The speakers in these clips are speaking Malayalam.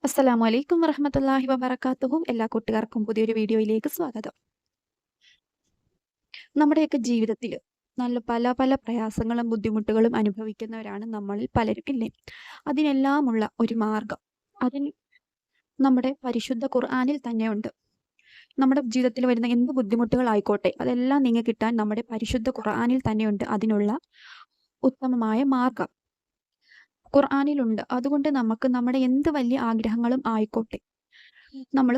അസ്സലാമു അലൈക്കും വറഹ്മത്തുള്ളാഹി വബറകാതുഹു. എല്ലാ കൂട്ടുകാർക്കും പുതിയൊരു വീഡിയോയിലേക്ക് സ്വാഗതം. നമ്മുടെയൊക്കെ ജീവിതത്തിൽ നല്ല പല പല പ്രയാസങ്ങളും ബുദ്ധിമുട്ടുകളും അനുഭവിക്കുന്നവരാണ് നമ്മളിൽ പലരും ഇല്ലേ? അതിനെല്ലാമുള്ള ഒരു മാർഗം അതിന് നമ്മുടെ പരിശുദ്ധ ഖുർആനിൽ തന്നെയുണ്ട്. നമ്മുടെ ജീവിതത്തിൽ വരുന്ന എന്ത് ബുദ്ധിമുട്ടുകളായിക്കോട്ടെ അതെല്ലാം നീങ്ങിക്കിട്ടാൻ നമ്മുടെ പരിശുദ്ധ ഖുർആനിൽ തന്നെയുണ്ട് അതിനുള്ള ഉത്തമമായ മാർഗം. ഖുർആനിലുണ്ട്. അതുകൊണ്ട് നമുക്ക് നമ്മുടെ എന്ത് വലിയ ആഗ്രഹങ്ങളും ആയിക്കോട്ടെ നമ്മൾ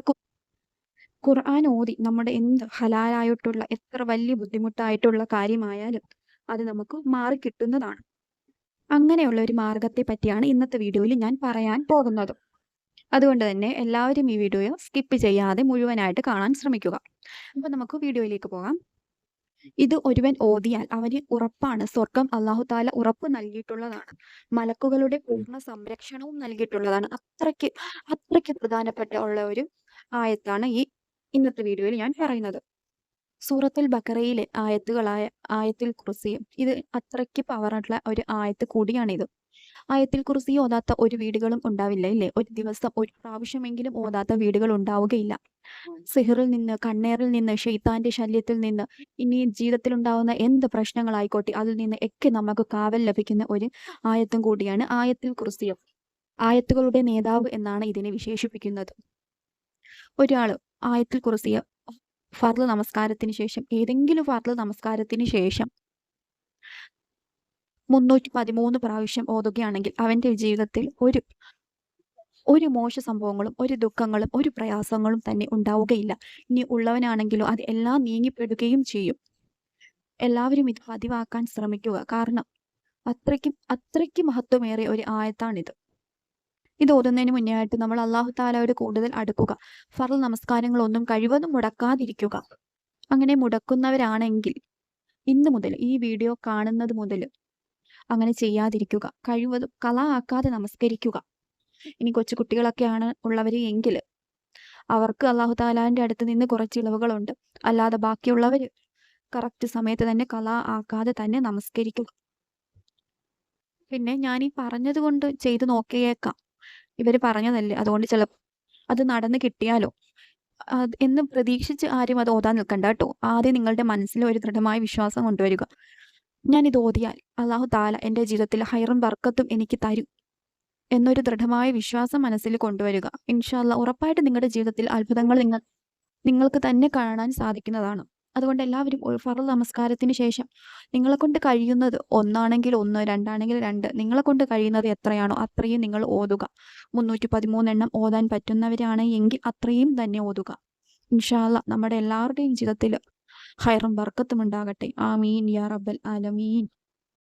ഖുർആൻ ഓതി നമ്മുടെ എന്ത് ഹലാലായിട്ടുള്ള എത്ര വലിയ ബുദ്ധിമുട്ടായിട്ടുള്ള കാര്യമായാലും അത് നമുക്ക് മാറിക്കിട്ടുന്നതാണ്. അങ്ങനെയുള്ള ഒരു മാർഗത്തെ പറ്റിയാണ് ഇന്നത്തെ വീഡിയോയിൽ ഞാൻ പറയാൻ പോകുന്നത്. അതുകൊണ്ട് തന്നെ എല്ലാവരും ഈ വീഡിയോ സ്കിപ്പ് ചെയ്യാതെ മുഴുവനായിട്ട് കാണാൻ ശ്രമിക്കുക. അപ്പൊ നമുക്ക് വീഡിയോയിലേക്ക് പോകാം. ഇത് ഒരുവൻ ഓതിയാൽ അവന് ഉറപ്പാണ് സ്വർഗം അല്ലാഹു താല ഉറപ്പ് നൽകിയിട്ടുള്ളതാണ്. മലക്കുകളുടെ പൂർണ്ണ സംരക്ഷണവും നൽകിയിട്ടുള്ളതാണ്. അത്രയ്ക്ക് അത്രയ്ക്ക് പ്രധാനപ്പെട്ട ഉള്ള ഒരു ആയത്താണ് ഈ ഇന്നത്തെ വീഡിയോയിൽ ഞാൻ പറയുന്നത്. സൂറത്തുൽ ബഖറയിലെ ആയത്തുകളായ ആയത്തുൽ കുർസിയും ഇത് അത്രയ്ക്ക് പവറുള്ള ഒരു ആയത്ത് കൂടിയാണിത്. ആയത്തുൽ കുർസി ഓതാത്ത ഒരു വീടുകളും ഉണ്ടാവില്ല ഇല്ലേ? ഒരു ദിവസം ഒരു പ്രാവശ്യമെങ്കിലും ഓതാത്ത വീടുകൾ ഉണ്ടാവുകയില്ല. സിഹറിൽ നിന്ന്, കണ്ണേറിൽ നിന്ന്, ഷെയ്ത്താന്റെ ശല്യത്തിൽ നിന്ന്, ഇനി ജീവിതത്തിൽ ഉണ്ടാവുന്ന എന്ത് പ്രശ്നങ്ങളായിക്കോട്ടെ അതിൽ നിന്ന് ഒക്കെ നമുക്ക് കാവൽ ലഭിക്കുന്ന ഒരു ആയത്തും കൂടിയാണ് ആയത്തുൽ കുർസി. ആയത്തുകളുടെ നേതാവ് എന്നാണ് ഇതിനെ വിശേഷിപ്പിക്കുന്നത്. ഒരാൾ ആയത്തുൽ കുർസി ഫർള് നമസ്കാരത്തിന് ശേഷം ഏതെങ്കിലും ഫർള് നമസ്കാരത്തിന് ശേഷം 313 പ്രാവശ്യം ഓതുകയാണെങ്കിൽ അവന്റെ ജീവിതത്തിൽ ഒരു മോശ സംഭവങ്ങളും ഒരു ദുഃഖങ്ങളും ഒരു പ്രയാസങ്ങളും തന്നെ ഉണ്ടാവുകയില്ല. ഇനി ഉള്ളവനാണെങ്കിലോ അത് എല്ലാം നീങ്ങിപ്പെടുകയും ചെയ്യും. എല്ലാവരും ഇത് പതിവാക്കാൻ ശ്രമിക്കുക. കാരണം അത്രയ്ക്ക് മഹത്വമേറിയ ഒരു ആയത്താണിത്. ഇത് ഓതുന്നതിന് മുന്നേ ആയിട്ട് നമ്മൾ അല്ലാഹു താലയോട് കൂടുതൽ അടുക്കുക. ഫർള് നമസ്കാരങ്ങളൊന്നും കഴിവതും മുടക്കാതിരിക്കുക. അങ്ങനെ മുടക്കുന്നവരാണെങ്കിൽ ഇന്ന് മുതൽ ഈ വീഡിയോ കാണുന്നത് മുതൽ അങ്ങനെ ചെയ്യാതിരിക്കുക. കഴിവതും കള ആക്കാതെ നമസ്കരിക്കുക. ഇനി കൊച്ചു കുട്ടികളൊക്കെയാണ് ഉള്ളവര് എങ്കിൽ അവർക്ക് അല്ലാഹു താലാന്റെ അടുത്ത് നിന്ന് കുറച്ച് ഇളവുകളുണ്ട്. അല്ലാതെ ബാക്കിയുള്ളവര് കറക്റ്റ് സമയത്ത് തന്നെ കള ആക്കാതെ തന്നെ നമസ്കരിക്കുക. പിന്നെ ഞാൻ ഈ പറഞ്ഞത് കൊണ്ട് ചെയ്തു നോക്കിയേക്കാം. ഇവര് പറഞ്ഞതല്ലേ, അതുകൊണ്ട് ചിലപ്പോൾ അത് നടന്ന് കിട്ടിയാലോ എന്ന് പ്രതീക്ഷിച്ച് ആരും അത് ഓതാൻ നിൽക്കണ്ട കേട്ടോ. ആദ്യം നിങ്ങളുടെ മനസ്സിൽ ഒരു ദൃഢമായ വിശ്വാസം കൊണ്ടുവരിക. ഞാൻ ഇത് ഓതിയാൽ അല്ലാഹു താല എൻ്റെ ജീവിതത്തിൽ ഹൈറും ബർക്കത്തും എനിക്ക് തരും എന്നൊരു ദൃഢമായ വിശ്വാസം മനസ്സിൽ കൊണ്ടുവരിക. ഇൻഷാ അല്ലാഹ് ഉറപ്പായിട്ട് നിങ്ങളുടെ ജീവിതത്തിൽ അത്ഭുതങ്ങൾ നിങ്ങൾക്ക് തന്നെ കാണാൻ സാധിക്കുന്നതാണ്. അതുകൊണ്ട് എല്ലാവരും ഒരു ഫർള് നമസ്കാരത്തിന് ശേഷം നിങ്ങളെ കൊണ്ട് കഴിയുന്നത് ഒന്നാണെങ്കിൽ 1, രണ്ടാണെങ്കിൽ 2, നിങ്ങളെ കൊണ്ട് കഴിയുന്നത് എത്രയാണോ അത്രയും നിങ്ങൾ ഓതുക. 313 എണ്ണം ഓതാൻ പറ്റുന്നവരാണ് എങ്കിൽ അത്രയും തന്നെ ഓതുക. ഇൻഷാ അല്ലാഹ് നമ്മുടെ എല്ലാവരുടെയും ജീവിതത്തിൽ ഹൈറും ബർക്കത്തും ഉണ്ടാകട്ടെ. ആമീൻ യാ റബ്ബൽ ആലമീൻ.